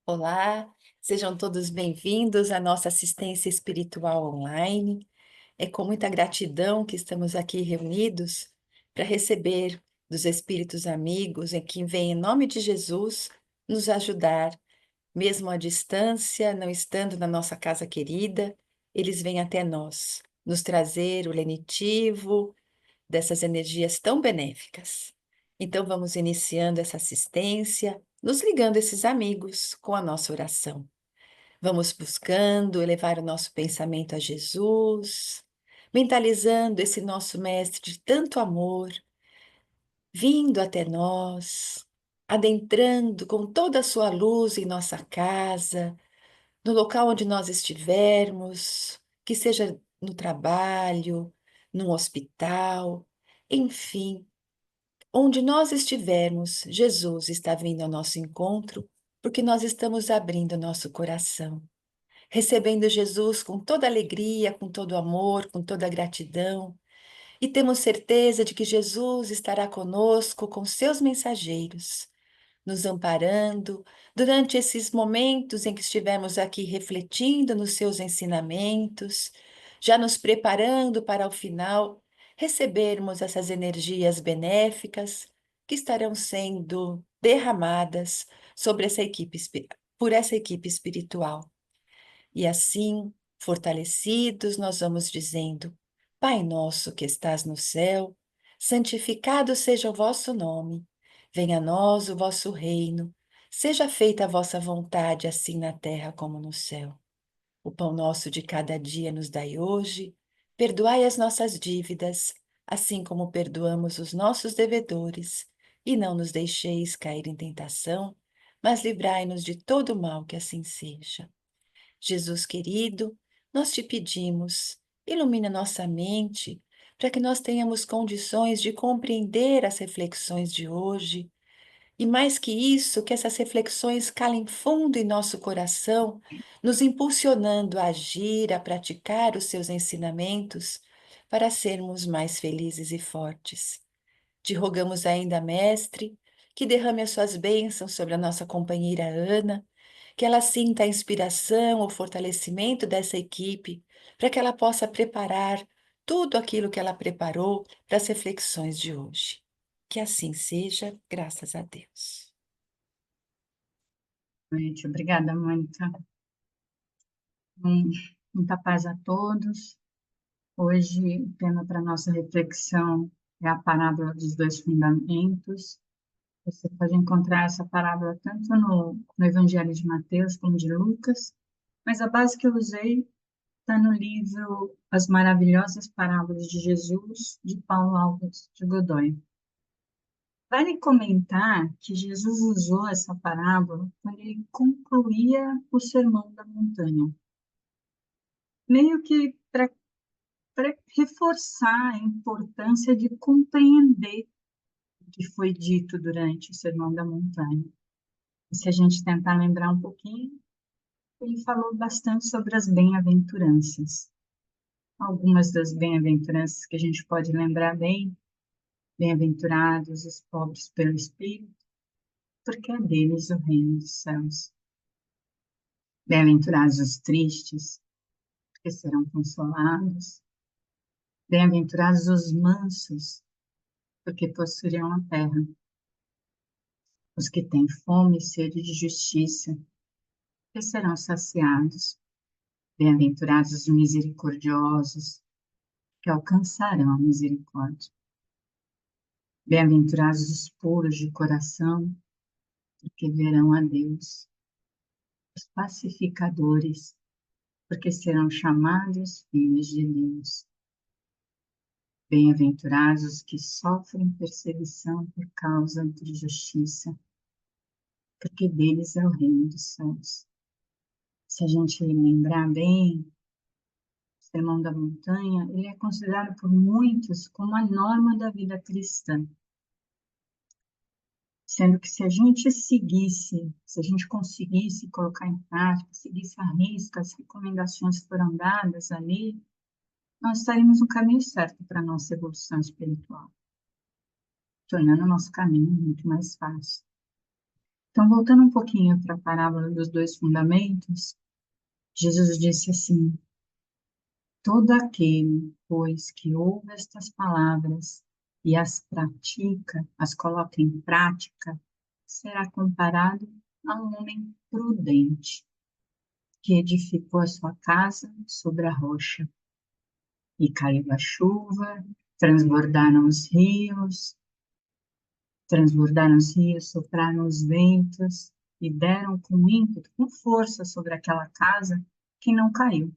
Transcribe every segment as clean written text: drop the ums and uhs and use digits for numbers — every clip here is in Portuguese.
Olá, sejam todos bem-vindos à nossa assistência espiritual online. É com muita gratidão que estamos aqui reunidos para receber dos espíritos amigos em que vêm em nome de Jesus nos ajudar, mesmo à distância, não estando na nossa casa querida, eles vêm até nós, nos trazer o lenitivo dessas energias tão benéficas. Então, vamos iniciando essa assistência, nos ligando esses amigos com a nossa oração. Vamos buscando elevar o nosso pensamento a Jesus, mentalizando esse nosso Mestre de tanto amor, vindo até nós, adentrando com toda a sua luz em nossa casa, no local onde nós estivermos, que seja no trabalho, num hospital, enfim, onde nós estivermos, Jesus está vindo ao nosso encontro, porque nós estamos abrindo nosso coração, recebendo Jesus com toda alegria, com todo amor, com toda gratidão, e temos certeza de que Jesus estará conosco com seus mensageiros, nos amparando durante esses momentos em que estivermos aqui refletindo nos seus ensinamentos, já nos preparando para ao final recebermos essas energias benéficas que estarão sendo derramadas sobre essa por essa equipe espiritual. E assim, fortalecidos, nós vamos dizendo: Pai nosso que estás no céu, santificado seja o vosso nome. Venha a nós o vosso reino. Seja feita a vossa vontade, assim na terra como no céu. O pão nosso de cada dia nos dai hoje. Perdoai as nossas dívidas, assim como perdoamos os nossos devedores. E não nos deixeis cair em tentação, mas livrai-nos de todo mal, que assim seja. Jesus querido, nós te pedimos, ilumina nossa mente, para que nós tenhamos condições de compreender as reflexões de hoje, e mais que isso, que essas reflexões calem fundo em nosso coração, nos impulsionando a agir, a praticar os seus ensinamentos, para sermos mais felizes e fortes. Te rogamos ainda, Mestre, que derrame as suas bênçãos sobre a nossa companheira Ana, que ela sinta a inspiração, o fortalecimento dessa equipe, para que ela possa preparar tudo aquilo que ela preparou para as reflexões de hoje. Que assim seja, graças a Deus. Noite. Obrigada, Mônica. Muita paz a todos. Hoje, o tema para nossa reflexão é a parábola dos dois fundamentos. Você pode encontrar essa parábola tanto no Evangelho de Mateus como de Lucas, mas a base que eu usei está no livro As Maravilhosas Parábolas de Jesus, de Paulo Alves de Godoy. Vale comentar que Jesus usou essa parábola quando ele concluía o Sermão da Montanha, meio que para reforçar a importância de compreender o que foi dito durante o Sermão da Montanha. E se a gente tentar lembrar um pouquinho, ele falou bastante sobre as bem-aventuranças. Algumas das bem-aventuranças que a gente pode lembrar bem: bem-aventurados os pobres pelo Espírito, porque é deles o reino dos céus. Bem-aventurados os tristes, porque serão consolados. Bem-aventurados os mansos, porque possuirão a terra. Os que têm fome e sede de justiça, porque serão saciados. Bem-aventurados os misericordiosos, que alcançarão a misericórdia. Bem-aventurados os puros de coração, porque verão a Deus. Os pacificadores, porque serão chamados filhos de Deus. Bem-aventurados os que sofrem perseguição por causa de justiça, porque deles é o reino dos céus. Se a gente lembrar bem, o Sermão da Montanha, ele é considerado por muitos como a norma da vida cristã, sendo que se a gente seguisse, se a gente conseguisse colocar em prática, seguisse à risca as recomendações que foram dadas ali, nós estaríamos no caminho certo para a nossa evolução espiritual, tornando o nosso caminho muito mais fácil. Então, voltando um pouquinho para a parábola dos dois fundamentos, Jesus disse assim: todo aquele, pois, que ouve estas palavras e as pratica, as coloca em prática, será comparado a um homem prudente que edificou a sua casa sobre a rocha. E caiu a chuva, transbordaram os rios, sopraram os ventos e deram com ímpeto, com força sobre aquela casa que não caiu,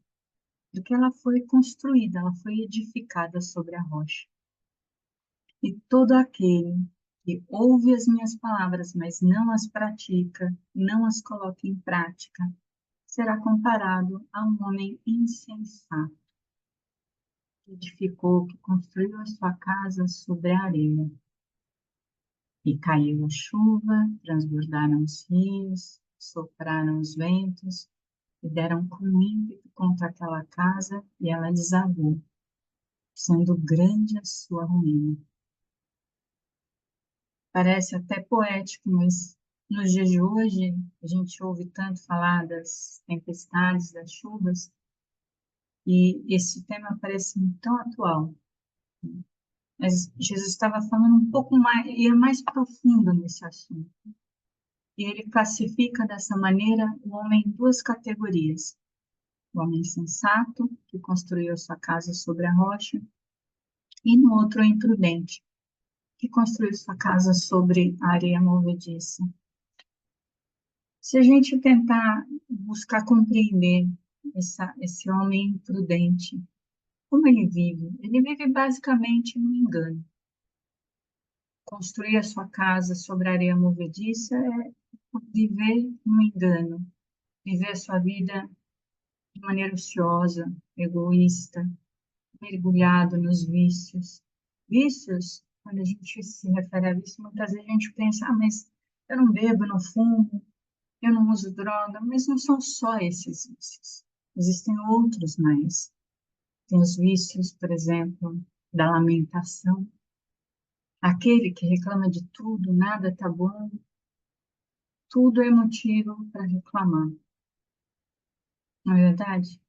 porque ela foi construída, ela foi edificada sobre a rocha. E todo aquele que ouve as minhas palavras, mas não as pratica, não as coloca em prática, será comparado a um homem insensato que edificou, que construiu a sua casa sobre a areia. E caiu a chuva, transbordaram os rios, sopraram os ventos e deram com ímpeto contra aquela casa e ela desabou, sendo grande a sua ruína. Parece até poético, mas nos dias de hoje a gente ouve tanto falar das tempestades, das chuvas, e esse tema parece tão atual. Mas Jesus estava falando um pouco mais, ia mais profundo nesse assunto. E ele classifica dessa maneira o homem em duas categorias: o homem sensato, que construiu sua casa sobre a rocha, e no outro, o imprudente, que construiu sua casa sobre a areia movediça. Se a gente tentar buscar compreender esse homem imprudente, como ele vive? Ele vive basicamente no engano. Construir a sua casa sobre a areia movediça é viver no engano, viver a sua vida de maneira ociosa, egoísta, mergulhado nos vícios. Vícios, quando a gente se refere a vício, muitas vezes a gente pensa, mas eu não bebo, eu não fumo, eu não uso droga, mas não são só esses vícios. Existem outros mais. Tem os vícios, por exemplo, da lamentação. Aquele que reclama de tudo, nada está bom, tudo é motivo para reclamar. Não é verdade?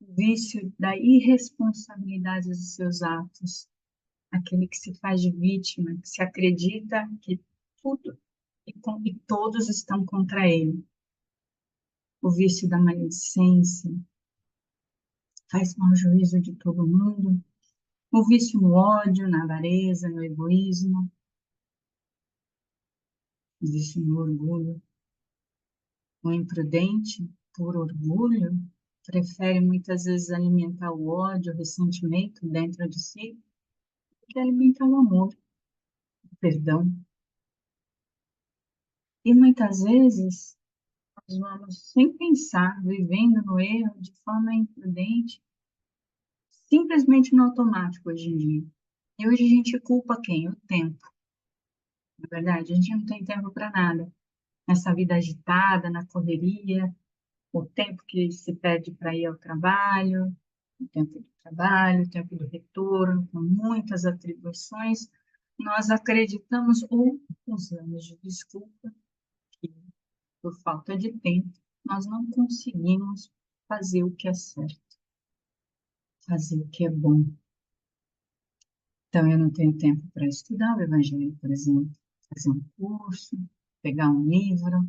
O vício da irresponsabilidade dos seus atos. Aquele que se faz de vítima, que se acredita que tudo e todos estão contra ele. O vício da maledicência, faz mau juízo de todo mundo. O vício no ódio, na avareza, no egoísmo. O vício no orgulho. O imprudente, por orgulho, prefere muitas vezes alimentar o ódio, o ressentimento dentro de si, do que alimentar o amor, o perdão. E muitas vezes nós vamos, sem pensar, vivendo no erro de forma imprudente, simplesmente no automático hoje em dia. E hoje a gente culpa quem? O tempo. Na verdade, a gente não tem tempo para nada. Nessa vida agitada, na correria, o tempo que se perde para ir ao trabalho, o tempo do trabalho, o tempo do retorno, com muitas atribuições, nós acreditamos ou usamos de desculpa que, por falta de tempo, nós não conseguimos fazer o que é certo, fazer o que é bom. Então, eu não tenho tempo para estudar o Evangelho, por exemplo, fazer um curso, pegar um livro,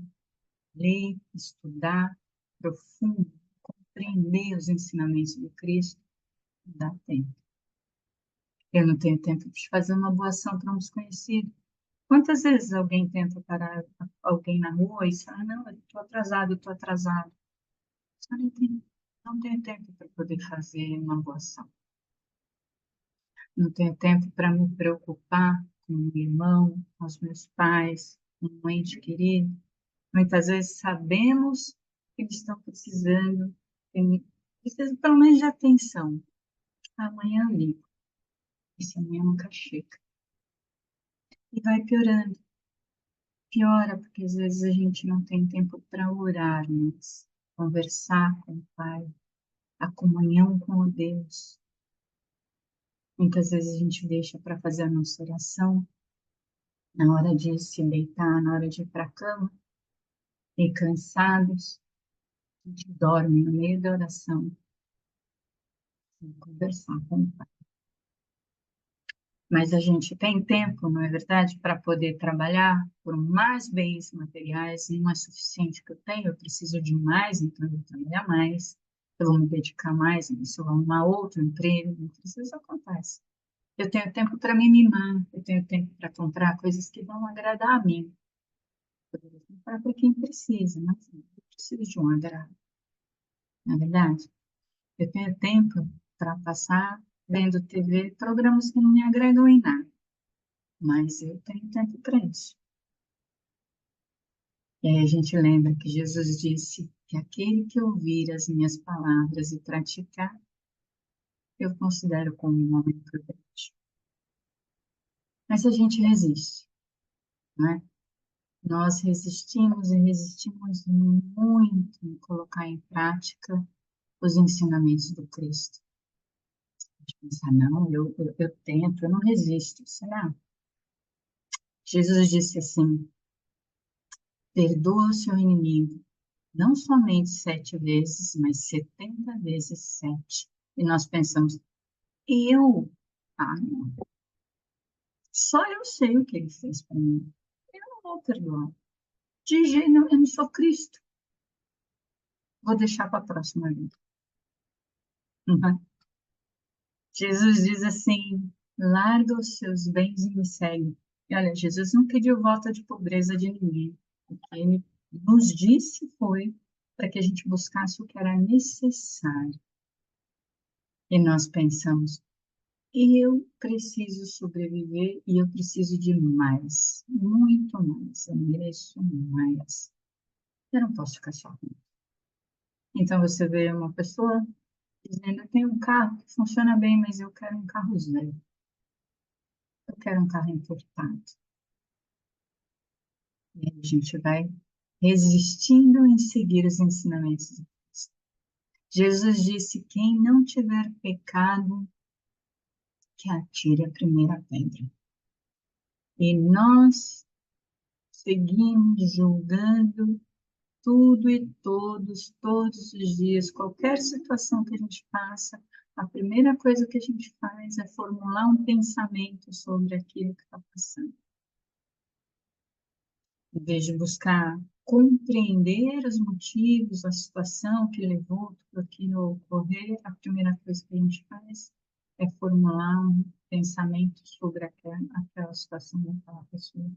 ler, estudar profundo, compreender os ensinamentos de Cristo, não dá tempo. Eu não tenho tempo de fazer uma boa ação para um desconhecido. Quantas vezes alguém tenta parar alguém na rua e fala, não, eu estou atrasado, eu estou atrasado. Só não tenho tempo para poder fazer uma boa ação. Não tenho tempo para me preocupar com o meu irmão, com os meus pais, com um ente querido. Muitas vezes sabemos que eles estão precisando, precisam pelo menos de atenção. Amanhã eu ligo. Esse amanhã nunca chega. E vai piorando. Piora, porque às vezes a gente não tem tempo para orar, mas conversar com o Pai, a comunhão com o Deus. Muitas vezes a gente deixa para fazer a nossa oração na hora de se deitar, na hora de ir para a cama, e cansados, a gente dorme no meio da oração, sem conversar com o Pai. Mas a gente tem tempo, não é verdade, para poder trabalhar por mais bens materiais, não é suficiente que eu tenho, eu preciso de mais, então eu vou trabalhar mais, eu vou me dedicar mais, eu vou arrumar outro emprego, isso acontece. Eu tenho tempo para me mimar, eu tenho tempo para comprar coisas que vão agradar a mim. Poderia comprar para quem precisa, mas eu preciso de um agrado, não é verdade? Eu tenho tempo para passar vendo TV, programas que não me agregam em nada, mas eu tenho tempo para isso. E aí a gente lembra que Jesus disse que aquele que ouvir as minhas palavras e praticar, eu considero como um homem prudente. Mas a gente resiste, né? Nós resistimos e resistimos muito em colocar em prática os ensinamentos do Cristo. A gente pensa, não, eu tento, eu não resisto, será? Jesus disse assim, perdoa o seu inimigo, não somente 7 vezes, mas 70 vezes 7. E nós pensamos, eu? Ah, não. Só eu sei o que ele fez para mim. Eu não vou perdoar. De jeito nenhum, eu não sou Cristo. Vou deixar para a próxima vida. Uhum. Jesus diz assim, larga os seus bens e me segue. E olha, Jesus não pediu volta de pobreza de ninguém. O que ele nos disse foi para que a gente buscasse o que era necessário. E nós pensamos, eu preciso sobreviver e eu preciso de mais, muito mais, eu mereço mais. Eu não posso ficar só com isso. Então você vê uma pessoa dizendo, eu tenho um carro que funciona bem, mas eu quero um carro zero, eu quero um carro importado. E aí a gente vai resistindo em seguir os ensinamentos de Cristo. Jesus disse, quem não tiver pecado, que atire a primeira pedra. E nós seguimos julgando tudo e todos, todos os dias, qualquer situação que a gente passa, a primeira coisa que a gente faz é formular um pensamento sobre aquilo que está passando. Em vez de buscar compreender os motivos, a situação que levou tudo aquilo a ocorrer, a primeira coisa que a gente faz é formular um pensamento sobre aquela situação daquela pessoa. Ou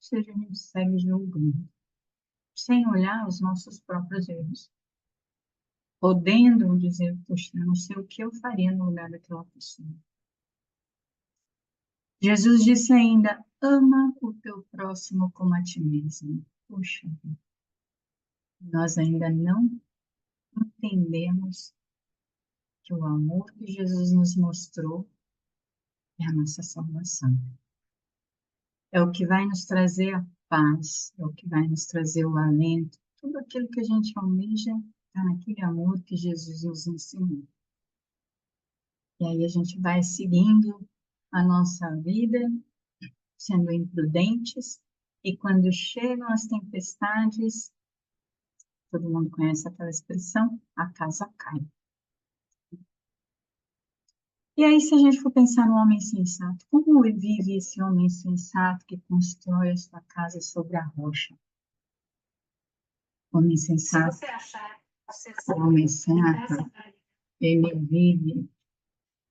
seja, a gente segue julgando, sem olhar os nossos próprios erros, podendo dizer, poxa, eu não sei o que eu faria no lugar daquela pessoa. Jesus disse ainda, ama o teu próximo como a ti mesmo. Puxa, nós ainda não entendemos que o amor que Jesus nos mostrou é a nossa salvação. É o que vai nos trazer a paz, é o que vai nos trazer o alento. Tudo aquilo que a gente almeja está naquele amor que Jesus nos ensinou. E aí a gente vai seguindo a nossa vida, sendo imprudentes, e quando chegam as tempestades, todo mundo conhece aquela expressão, a casa cai. E aí, se a gente for pensar no homem sensato, como vive esse homem sensato que constrói a sua casa sobre a rocha? O homem sensato, o homem sensato, ele vive,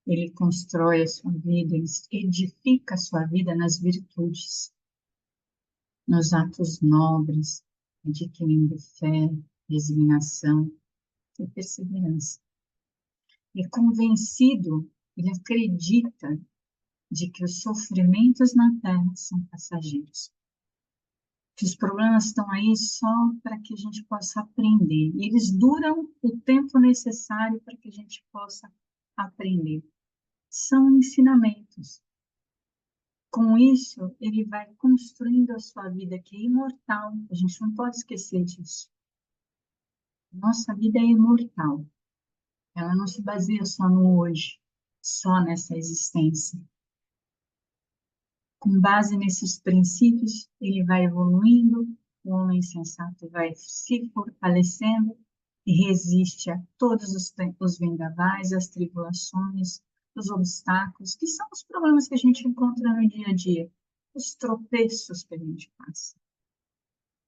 ele constrói a sua vida, ele edifica a sua vida nas virtudes, nos atos nobres, adquirindo fé, resignação e perseverança. E convencido, ele acredita de que os sofrimentos na terra são passageiros, que os problemas estão aí só para que a gente possa aprender. E eles duram o tempo necessário para que a gente possa aprender. São ensinamentos. Com isso, ele vai construindo a sua vida que é imortal. A gente não pode esquecer disso. Nossa vida é imortal. Ela não se baseia só no hoje, só nessa existência. Com base nesses princípios, ele vai evoluindo, o homem sensato vai se fortalecendo e resiste a todos os vendavais, as tribulações, os obstáculos, que são os problemas que a gente encontra no dia a dia, os tropeços que a gente passa.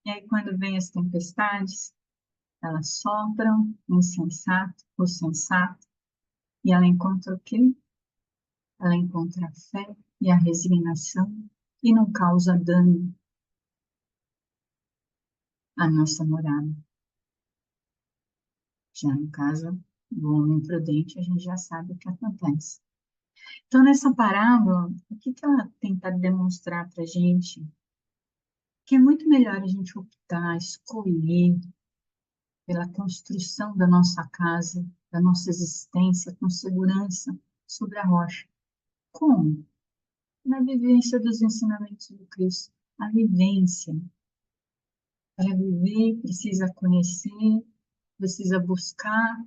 E aí, quando vem as tempestades, elas sopram o sensato, e ela encontra o quê? Ela encontra a fé e a resignação e não causa dano à nossa morada. Já no caso do homem prudente, a gente já sabe o que acontece. Então, nessa parábola, o que ela tenta demonstrar para a gente? Que é muito melhor a gente optar, escolher pela construção da nossa casa, da nossa existência com segurança sobre a rocha. Como? Na vivência dos ensinamentos do Cristo. A vivência. Para viver, precisa conhecer, precisa buscar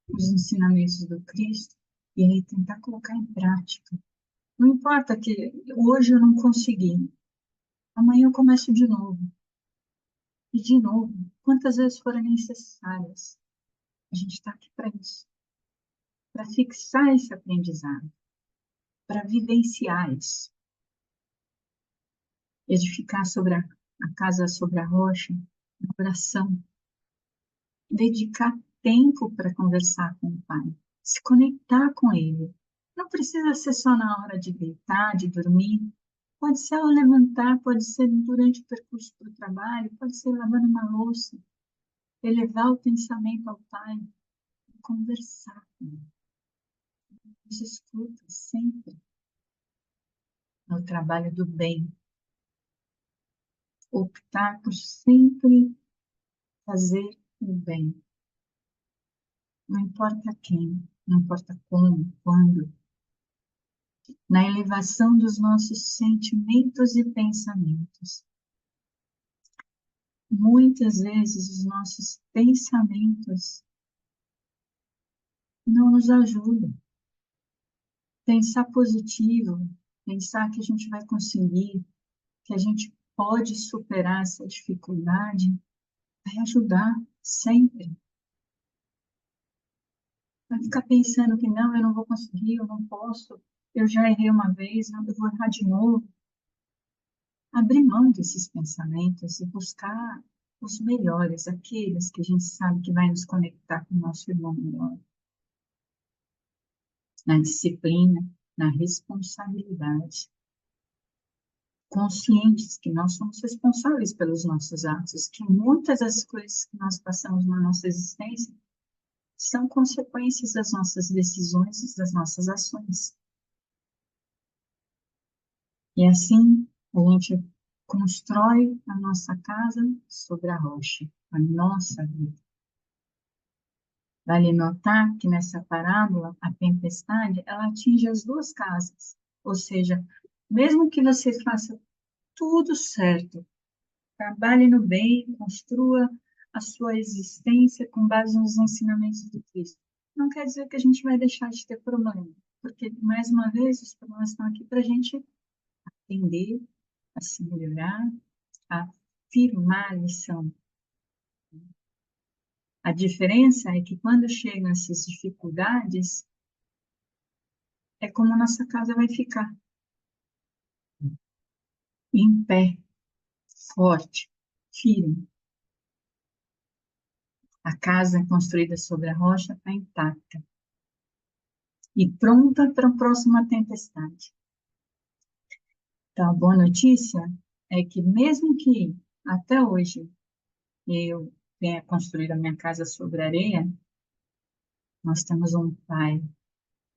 os ensinamentos do Cristo e aí tentar colocar em prática. Não importa que hoje eu não consegui, amanhã eu começo de novo. E de novo, quantas vezes forem necessárias. A gente está aqui para isso, para fixar esse aprendizado, para vivenciar isso, edificar sobre a casa sobre a rocha, na oração, dedicar tempo para conversar com o Pai, se conectar com Ele. Não precisa ser só na hora de deitar, de dormir. Pode ser ao levantar, pode ser durante o percurso para o trabalho, pode ser lavando uma louça. Elevar o pensamento ao Pai, conversar com Ele. Nos escuta sempre no trabalho do bem. Optar por sempre fazer o bem. Não importa quem, não importa como, quando. Na elevação dos nossos sentimentos e pensamentos. Muitas vezes os nossos pensamentos não nos ajudam. Pensar positivo, pensar que a gente vai conseguir, que a gente pode superar essa dificuldade, vai ajudar sempre. Vai ficar pensando que não, eu não vou conseguir, eu não posso, eu já errei uma vez, não, eu vou errar de novo. Abrir mão desses pensamentos e buscar os melhores, aqueles que a gente sabe que vai nos conectar com o nosso irmão melhor. Na disciplina, na responsabilidade. Conscientes que nós somos responsáveis pelos nossos atos, que muitas das coisas que nós passamos na nossa existência são consequências das nossas decisões e das nossas ações. E assim, a gente constrói a nossa casa sobre a rocha, a nossa vida. Vale notar que nessa parábola, a tempestade, ela atinge as duas casas. Ou seja, mesmo que você faça tudo certo, trabalhe no bem, construa a sua existência com base nos ensinamentos de Cristo. Não quer dizer que a gente vai deixar de ter problema, porque, mais uma vez, os problemas estão aqui para a gente aprender, a se melhorar, a firmar a lição. A diferença é que quando chegam essas dificuldades, é como a nossa casa vai ficar, em pé, forte, firme. A casa construída sobre a rocha está intacta e pronta para a próxima tempestade. Então, a boa notícia é que mesmo que até hoje eu tenha construído a minha casa sobre areia, nós temos um Pai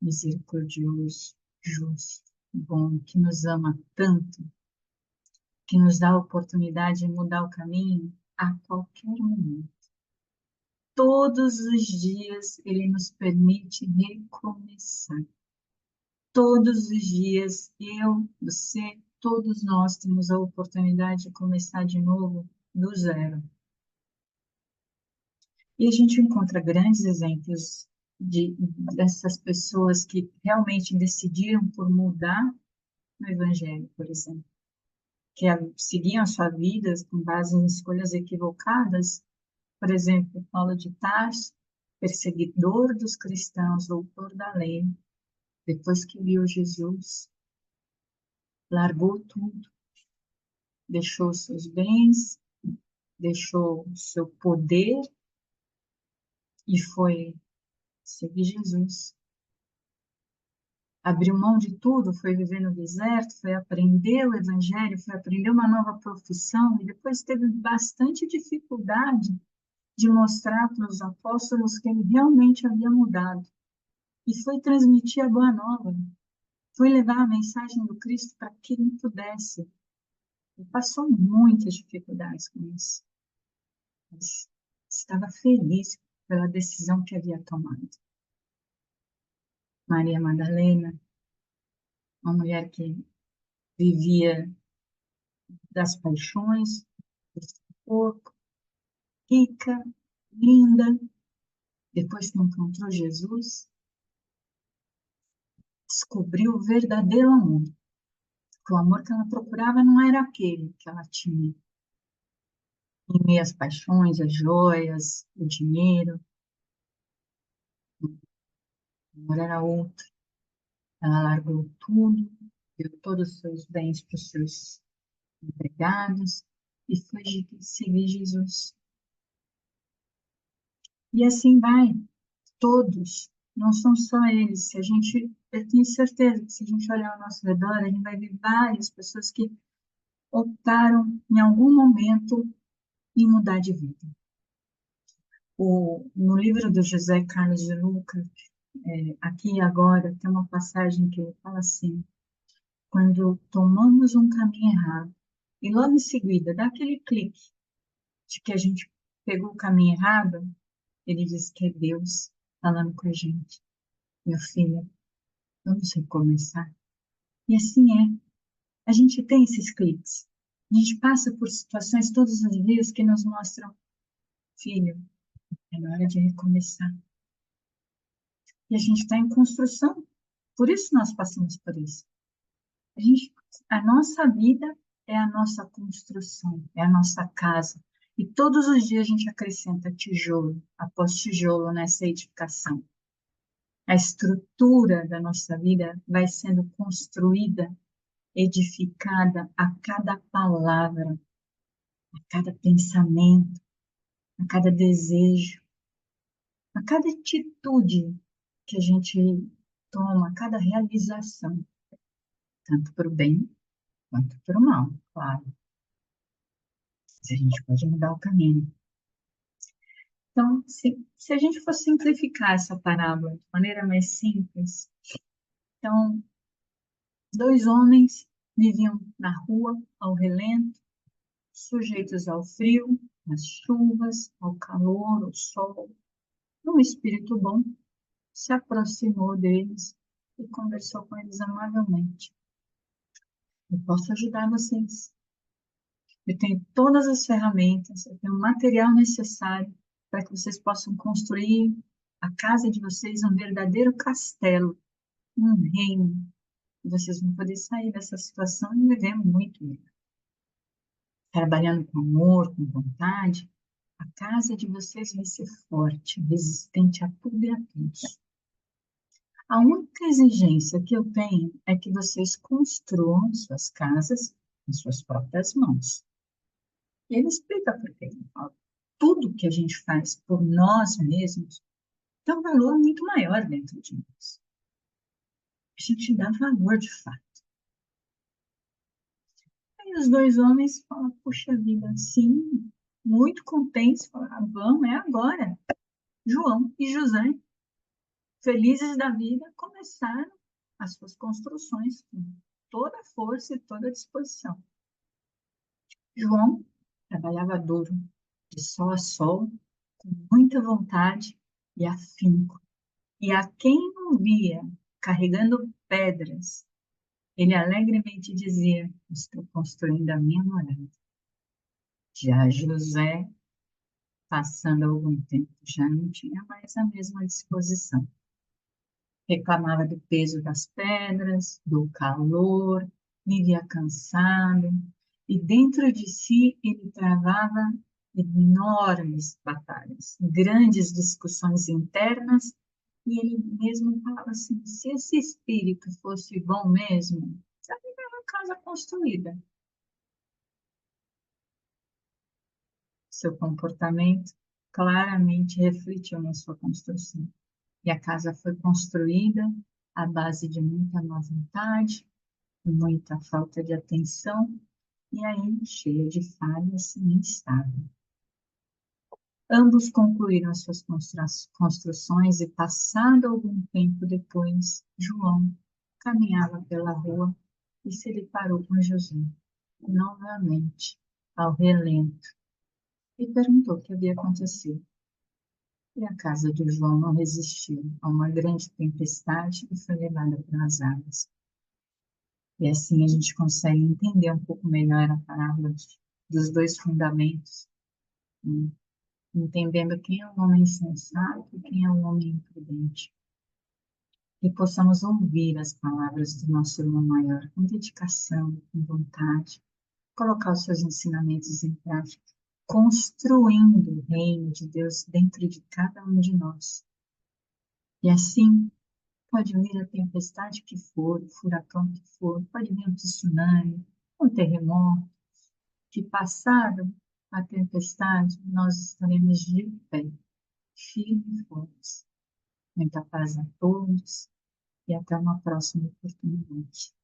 misericordioso, justo, bom, que nos ama tanto, que nos dá a oportunidade de mudar o caminho a qualquer momento. Todos os dias Ele nos permite recomeçar. Todos os dias, eu, você, todos nós temos a oportunidade de começar de novo do zero. E a gente encontra grandes exemplos dessas pessoas que realmente decidiram por mudar no Evangelho, por exemplo, que seguiam a sua vida com base em escolhas equivocadas. Por exemplo, Paulo de Tarso, perseguidor dos cristãos, doutor da lei, depois que viu Jesus, largou tudo, deixou seus bens, deixou seu poder e foi seguir Jesus. Abriu mão de tudo, foi viver no deserto, foi aprender o Evangelho, foi aprender uma nova profissão e depois teve bastante dificuldade de mostrar para os apóstolos que ele realmente havia mudado. E foi transmitir a boa nova, foi levar a mensagem do Cristo para quem pudesse. Ele passou muitas dificuldades com isso, mas estava feliz pela decisão que havia tomado. Maria Madalena, uma mulher que vivia das paixões, do corpo, rica, linda, depois que encontrou Jesus, descobriu o verdadeiro amor. Que o amor que ela procurava não era aquele que ela tinha, em meio às paixões, as joias, o dinheiro. O amor era outro. Ela largou tudo, deu todos os seus bens para os seus empregados e foi seguir Jesus. E assim vai, todos, não são só eles. Se a gente, eu tenho certeza que se a gente olhar ao nosso redor, a gente vai ver várias pessoas que optaram em algum momento em mudar de vida. No livro do José Carlos de Luca, Aqui e Agora, tem uma passagem que ele fala assim: quando tomamos um caminho errado, e logo em seguida dá aquele clique de que a gente pegou o caminho errado, ele diz que é Deus falando com a gente. Meu filho, vamos recomeçar. E assim é. A gente tem esses cliques. A gente passa por situações todos os dias que nos mostram, filho, é na hora de recomeçar. E a gente está em construção. Por isso nós passamos por isso. A nossa vida é a nossa construção, é a nossa casa. E todos os dias a gente acrescenta tijolo após tijolo nessa edificação. A estrutura da nossa vida vai sendo construída, edificada a cada palavra, a cada pensamento, a cada desejo, a cada atitude que a gente toma, a cada realização, tanto para o bem quanto para o mal, claro. Mas a gente pode mudar o caminho. Então, se a gente for simplificar essa parábola de maneira mais simples, então, dois homens viviam na rua, ao relento, sujeitos ao frio, às chuvas, ao calor, ao sol. Um espírito bom se aproximou deles e conversou com eles amavelmente. Eu posso ajudar vocês. Eu tenho todas as ferramentas, eu tenho o material necessário para que vocês possam construir a casa de vocês um verdadeiro castelo, um reino. E vocês vão poder sair dessa situação e viver muito melhor. Trabalhando com amor, com vontade, a casa de vocês vai ser forte, resistente a tudo e a todos. A única exigência que eu tenho é que vocês construam suas casas com suas próprias mãos. E ele explica por quê. Ele fala, tudo que a gente faz por nós mesmos tem um valor muito maior dentro de nós. A gente dá valor de fato. Aí os dois homens falam, puxa vida, sim, muito contentes, falam, ah, vamos, é agora. João e José, felizes da vida, começaram as suas construções com toda a força e toda a disposição. João trabalhava duro, de sol a sol, com muita vontade e afinco. E a quem não via carregando pedras, ele alegremente dizia: estou construindo a minha morada. Já José, passando algum tempo, já não tinha mais a mesma disposição. Reclamava do peso das pedras, do calor, vivia cansado, e dentro de si ele travava enormes batalhas, grandes discussões internas, e ele mesmo falava assim: se esse espírito fosse bom mesmo, seria uma casa construída. Seu comportamento claramente refletiu na sua construção. E a casa foi construída à base de muita má vontade, muita falta de atenção, e aí cheia de falhas e instável. Ambos concluíram as suas construções e, passado algum tempo depois, João caminhava pela rua e se deparou com José, novamente, ao relento, e perguntou o que havia acontecido. E a casa de João não resistiu a uma grande tempestade e foi levada pelas águas. E assim a gente consegue entender um pouco melhor a parábola dos dois fundamentos, né? Entendendo quem é o homem sensato e quem é o homem imprudente. E possamos ouvir as palavras do nosso irmão maior com dedicação, com vontade, colocar os seus ensinamentos em prática, construindo o reino de Deus dentro de cada um de nós. E assim, pode vir a tempestade que for, o furacão que for, pode vir um tsunami, um terremoto, que passado a tempestade, nós estaremos de pé, firmes e fortes. Muita paz a todos e até uma próxima oportunidade.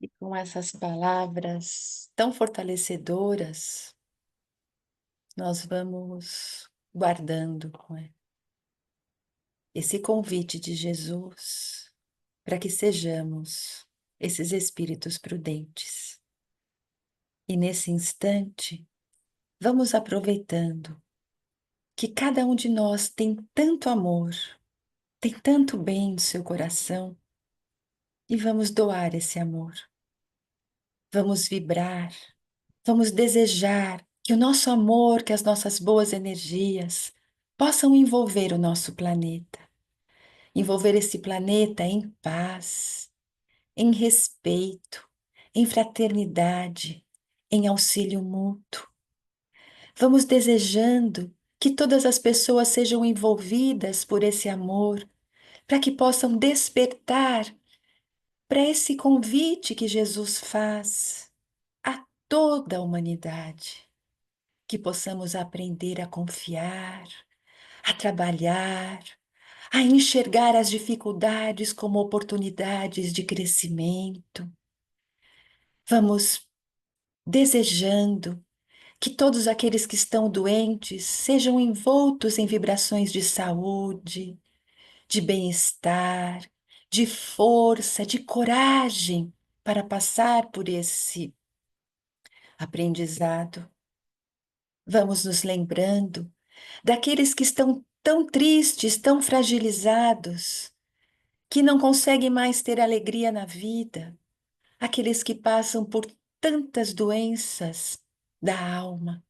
E com essas palavras tão fortalecedoras, nós vamos guardando esse convite de Jesus para que sejamos esses espíritos prudentes. E nesse instante, vamos aproveitando que cada um de nós tem tanto amor, tem tanto bem no seu coração, e vamos doar esse amor. Vamos vibrar, vamos desejar que o nosso amor, que as nossas boas energias possam envolver o nosso planeta, envolver esse planeta em paz, em respeito, em fraternidade, em auxílio mútuo. Vamos desejando que todas as pessoas sejam envolvidas por esse amor, para que possam despertar para esse convite que Jesus faz a toda a humanidade, que possamos aprender a confiar, a trabalhar, a enxergar as dificuldades como oportunidades de crescimento. Vamos desejando que todos aqueles que estão doentes sejam envoltos em vibrações de saúde, de bem-estar, de força, de coragem para passar por esse aprendizado. Vamos nos lembrando daqueles que estão tão tristes, tão fragilizados, que não conseguem mais ter alegria na vida, aqueles que passam por tantas doenças da alma,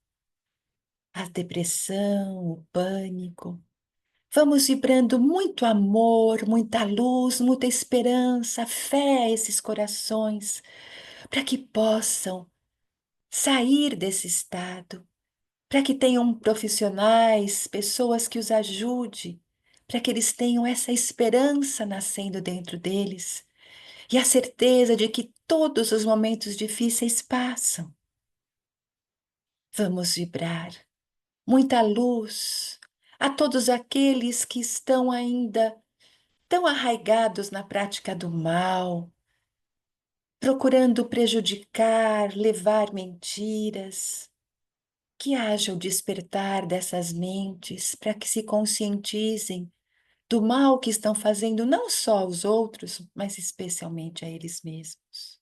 a depressão, o pânico. Vamos vibrando muito amor, muita luz, muita esperança, fé a esses corações, para que possam sair desse estado, para que tenham profissionais, pessoas que os ajude, para que eles tenham essa esperança nascendo dentro deles e a certeza de que todos os momentos difíceis passam. Vamos vibrar muita luz a todos aqueles que estão ainda tão arraigados na prática do mal, procurando prejudicar, levar mentiras. Que haja o despertar dessas mentes para que se conscientizem do mal que estão fazendo não só aos outros, mas especialmente a eles mesmos.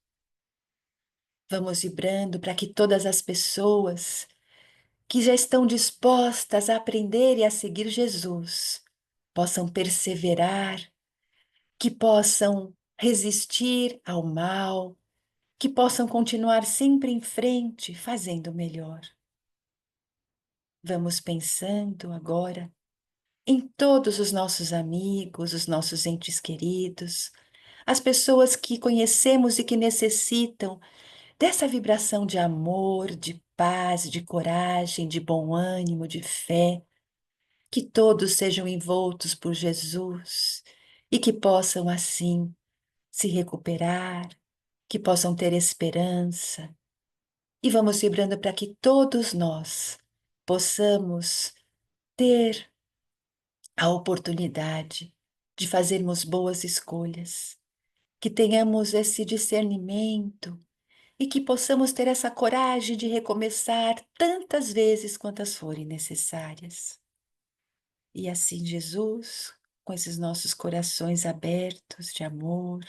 Vamos vibrando para que todas as pessoas que já estão dispostas a aprender e a seguir Jesus possam perseverar, que possam resistir ao mal, que possam continuar sempre em frente, fazendo o melhor. Vamos pensando agora em todos os nossos amigos, os nossos entes queridos, as pessoas que conhecemos e que necessitam dessa vibração de amor, de paz, de coragem, de bom ânimo, de fé, que todos sejam envoltos por Jesus e que possam assim se recuperar, que possam ter esperança. E vamos vibrando para que todos nós possamos ter a oportunidade de fazermos boas escolhas, que tenhamos esse discernimento e que possamos ter essa coragem de recomeçar tantas vezes quantas forem necessárias. E assim, Jesus, com esses nossos corações abertos de amor,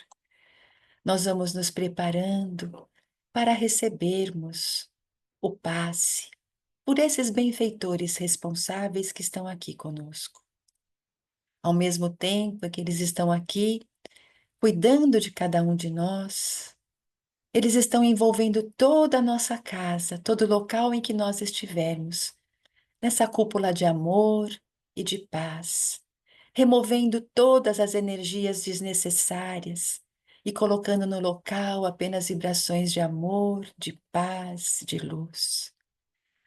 nós vamos nos preparando para recebermos o passe por esses benfeitores responsáveis que estão aqui conosco. Ao mesmo tempo que eles estão aqui cuidando de cada um de nós, eles estão envolvendo toda a nossa casa, todo o local em que nós estivermos, nessa cúpula de amor e de paz, removendo todas as energias desnecessárias e colocando no local apenas vibrações de amor, de paz, de luz.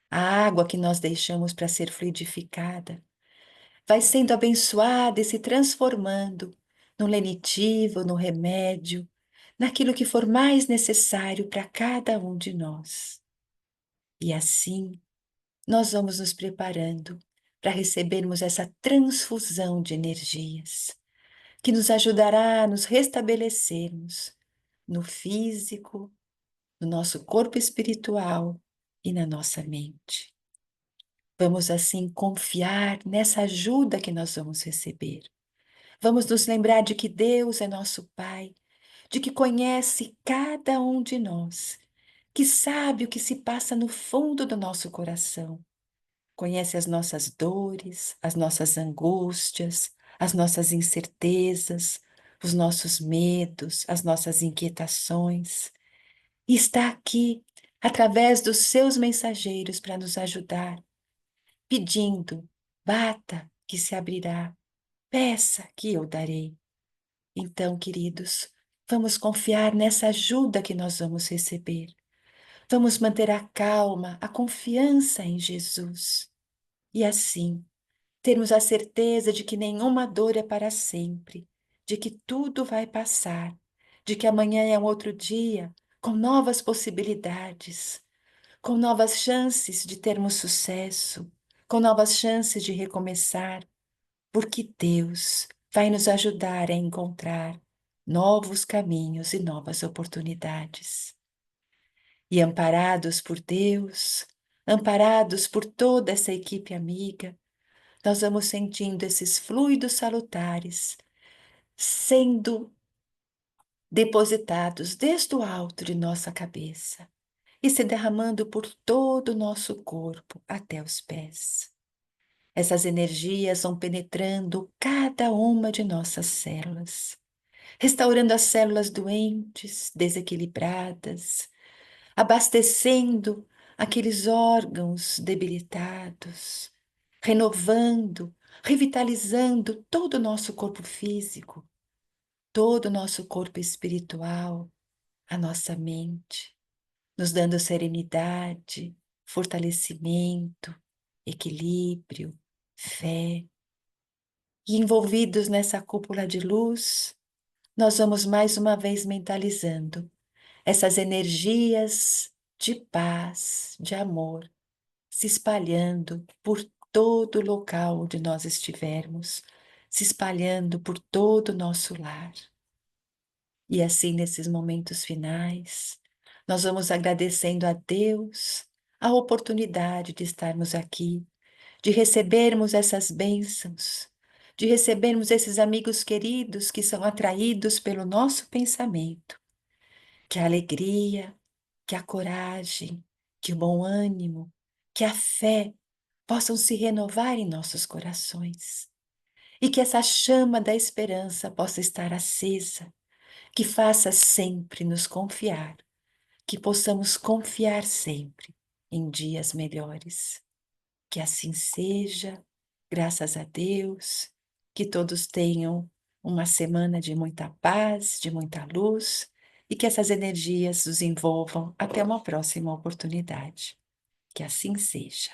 A água que nós deixamos para ser fluidificada vai sendo abençoada e se transformando no lenitivo, no remédio, naquilo que for mais necessário para cada um de nós. E assim, nós vamos nos preparando para recebermos essa transfusão de energias, que nos ajudará a nos restabelecermos no físico, no nosso corpo espiritual e na nossa mente. Vamos assim confiar nessa ajuda que nós vamos receber. Vamos nos lembrar de que Deus é nosso Pai, de que conhece cada um de nós, que sabe o que se passa no fundo do nosso coração, conhece as nossas dores, as nossas angústias, as nossas incertezas, os nossos medos, as nossas inquietações, e está aqui através dos seus mensageiros para nos ajudar, pedindo: bata que se abrirá, peça que eu darei. Então, queridos, vamos confiar nessa ajuda que nós vamos receber. Vamos manter a calma, a confiança em Jesus. E assim, termos a certeza de que nenhuma dor é para sempre, de que tudo vai passar, de que amanhã é um outro dia, com novas possibilidades, com novas chances de termos sucesso, com novas chances de recomeçar, porque Deus vai nos ajudar a encontrar novos caminhos e novas oportunidades. E amparados por Deus, amparados por toda essa equipe amiga, nós vamos sentindo esses fluidos salutares sendo depositados desde o alto de nossa cabeça e se derramando por todo o nosso corpo até os pés. Essas energias vão penetrando cada uma de nossas células, restaurando as células doentes, desequilibradas, abastecendo aqueles órgãos debilitados, renovando, revitalizando todo o nosso corpo físico, todo o nosso corpo espiritual, a nossa mente, nos dando serenidade, fortalecimento, equilíbrio, fé. E envolvidos nessa cúpula de luz, nós vamos mais uma vez mentalizando essas energias de paz, de amor, se espalhando por todo o local onde nós estivermos, se espalhando por todo o nosso lar. E assim, nesses momentos finais, nós vamos agradecendo a Deus a oportunidade de estarmos aqui, de recebermos essas bênçãos, de recebermos esses amigos queridos que são atraídos pelo nosso pensamento. Que a alegria, que a coragem, que o bom ânimo, que a fé possam se renovar em nossos corações. E que essa chama da esperança possa estar acesa, que faça sempre nos confiar, que possamos confiar sempre em dias melhores. Que assim seja, graças a Deus, que todos tenham uma semana de muita paz, de muita luz e que essas energias os envolvam até uma próxima oportunidade. Que assim seja.